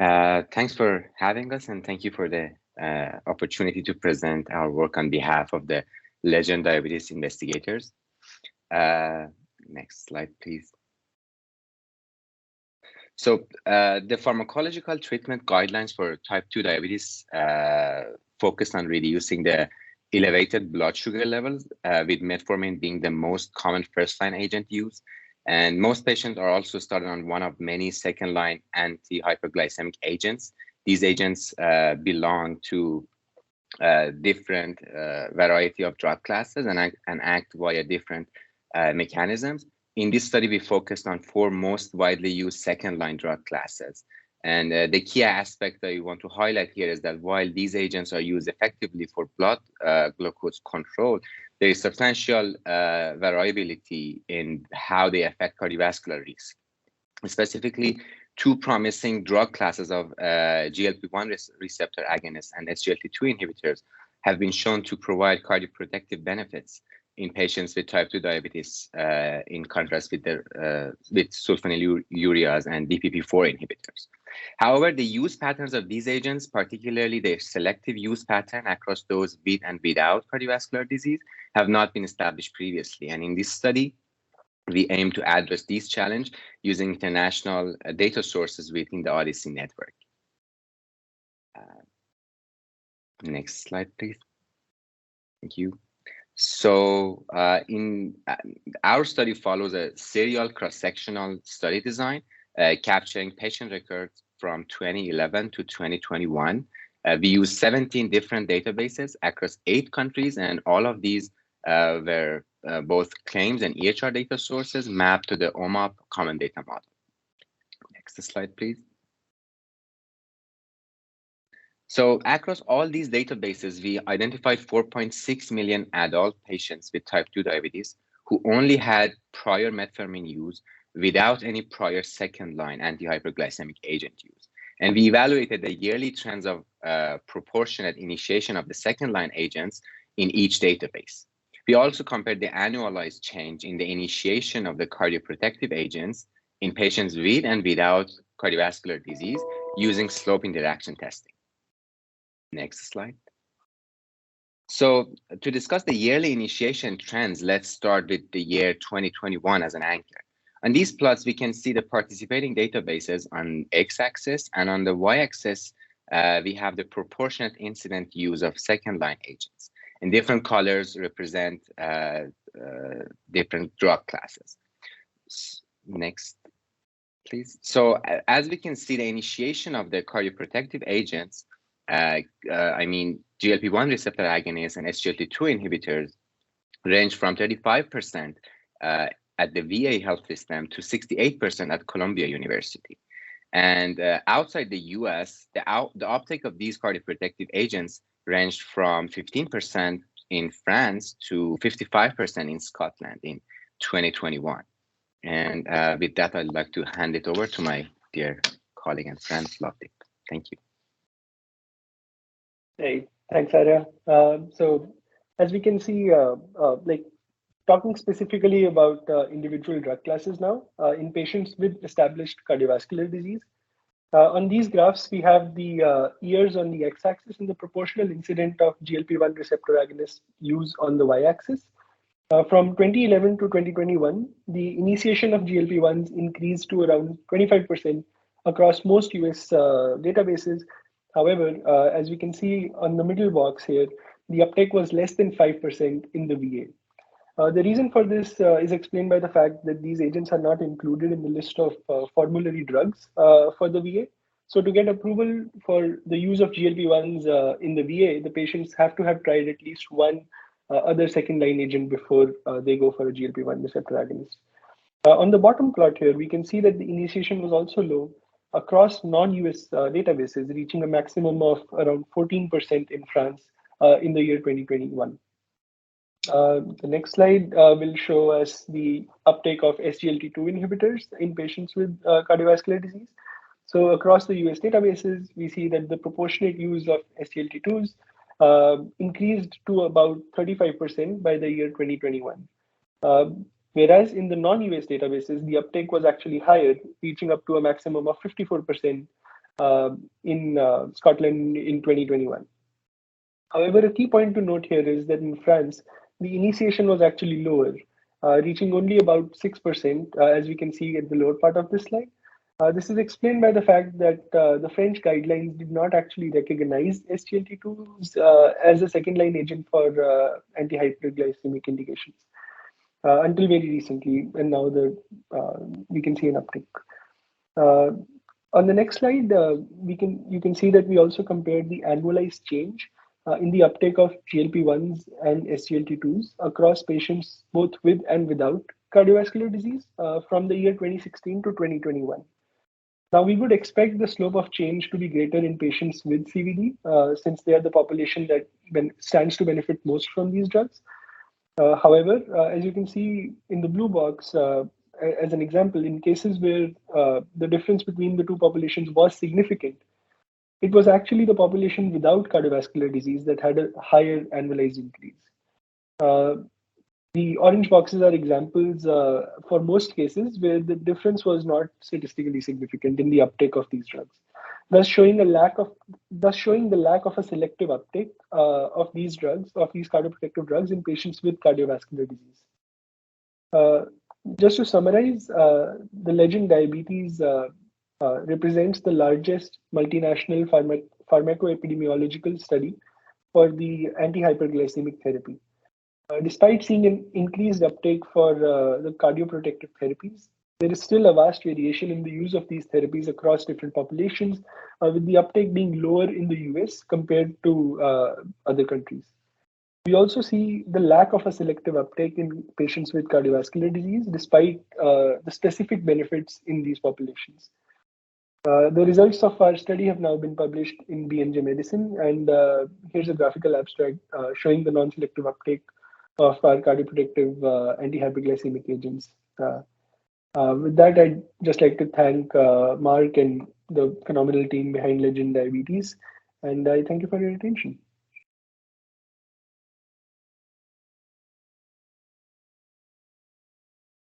Thanks for having us, and thank you for the opportunity to present our work on behalf of the Legend Diabetes investigators. Next slide, please. So the pharmacological treatment guidelines for type 2 diabetes focus on reducing the elevated blood sugar levels, with metformin being the most common first-line agent used. And most patients are also started on one of many second-line antihyperglycemic agents. These agents belong to different variety of drug classes and act via different mechanisms. In this study, we focused on 4 most widely used second-line drug classes. And the key aspect that we want to highlight here is that while these agents are used effectively for blood glucose control, there is substantial variability in how they affect cardiovascular risk. Specifically, 2 promising drug classes of GLP-1 receptor agonists and SGLT2 inhibitors have been shown to provide cardioprotective benefits in patients with type 2 diabetes, in contrast with sulfonylureas and DPP-4 inhibitors. However, the use patterns of these agents, particularly their selective use pattern across those with and without cardiovascular disease, have not been established previously. And in this study, we aim to address this challenge using international data sources within the OHDSI network. Next slide, please. Thank you. So our study follows a serial cross-sectional study design, capturing patient records from 2011 to 2021. We used 17 different databases across 8 countries, and all of these were both claims and EHR data sources mapped to the OMAP common data model. Next slide, please. So across all these databases, we identified 4.6 million adult patients with type 2 diabetes who only had prior metformin use without any prior second-line antihyperglycemic agent use. And we evaluated the yearly trends of proportionate initiation of the second-line agents in each database. We also compared the annualized change in the initiation of the cardioprotective agents in patients with and without cardiovascular disease using slope interaction testing. Next slide. So to discuss the yearly initiation trends, let's start with the year 2021 as an anchor. On these plots, we can see the participating databases on x-axis, and on the y-axis, we have the proportionate incident use of second-line agents. And different colors represent different drug classes. Next, please. So as we can see, the initiation of the cardioprotective agents, GLP-1 receptor agonists and SGLT2 inhibitors range from 35% at the VA health system to 68% at Columbia University. And outside the US, the uptake of these cardioprotective agents ranged from 15% in France to 55% in Scotland in 2021. And with that, I'd like to hand it over to my dear colleague and friend, Lovedeep. Thank you. Hey, thanks, Arya. So as we can see, talking specifically about individual drug classes now, in patients with established cardiovascular disease, on these graphs, we have the years on the x-axis and the proportional incident of GLP-1 receptor agonist use on the y-axis. From 2011 to 2021, the initiation of GLP-1s increased to around 25% across most US databases. However, as we can see on the middle box here, the uptake was less than 5% in the VA. The reason for this is explained by the fact that these agents are not included in the list of formulary drugs for the VA. So to get approval for the use of GLP-1s in the VA, the patients have to have tried at least one other second-line agent before they go for a GLP-1 receptor agonist. On the bottom plot here, we can see that the initiation was also low across non-US databases, reaching a maximum of around 14% in France in the year 2021. The next slide will show us the uptake of SGLT2 inhibitors in patients with cardiovascular disease. So across the US databases, we see that the proportionate use of SGLT2s increased to about 35% by the year 2021. Whereas in the non-US databases, the uptake was actually higher, reaching up to a maximum of 54% in Scotland in 2021. However, a key point to note here is that in France, the initiation was actually lower, reaching only about 6%, as we can see at the lower part of this slide. This is explained by the fact that the French guidelines did not actually recognize SGLT2s as a second-line agent for antihyperglycemic indications until very recently, and now we can see an uptick. On the next slide, you can see that we also compared the annualized change in the uptake of GLP-1s and SGLT2s across patients both with and without cardiovascular disease from the year 2016 to 2021. Now, we would expect the slope of change to be greater in patients with CVD, since they are the population that stands to benefit most from these drugs. However, as you can see in the blue box, as an example, in cases where the difference between the two populations was significant, it was actually the population without cardiovascular disease that had a higher annualized increase. The orange boxes are examples for most cases where the difference was not statistically significant in the uptake of these drugs, thus showing the lack of a selective uptake of these cardioprotective drugs in patients with cardiovascular disease. Just to summarize, the Legend Diabetes represents the largest multinational pharmacoepidemiological study for the antihyperglycemic therapy. Despite seeing an increased uptake for the cardioprotective therapies, there is still a vast variation in the use of these therapies across different populations, with the uptake being lower in the US compared to other countries. We also see the lack of a selective uptake in patients with cardiovascular disease, despite the specific benefits in these populations. The results of our study have now been published in BMJ Medicine, and here's a graphical abstract showing the non-selective uptake of our cardioprotective antihyperglycemic agents. With that, I'd just like to thank Mark and the phenomenal team behind Legend Diabetes, and I thank you for your attention.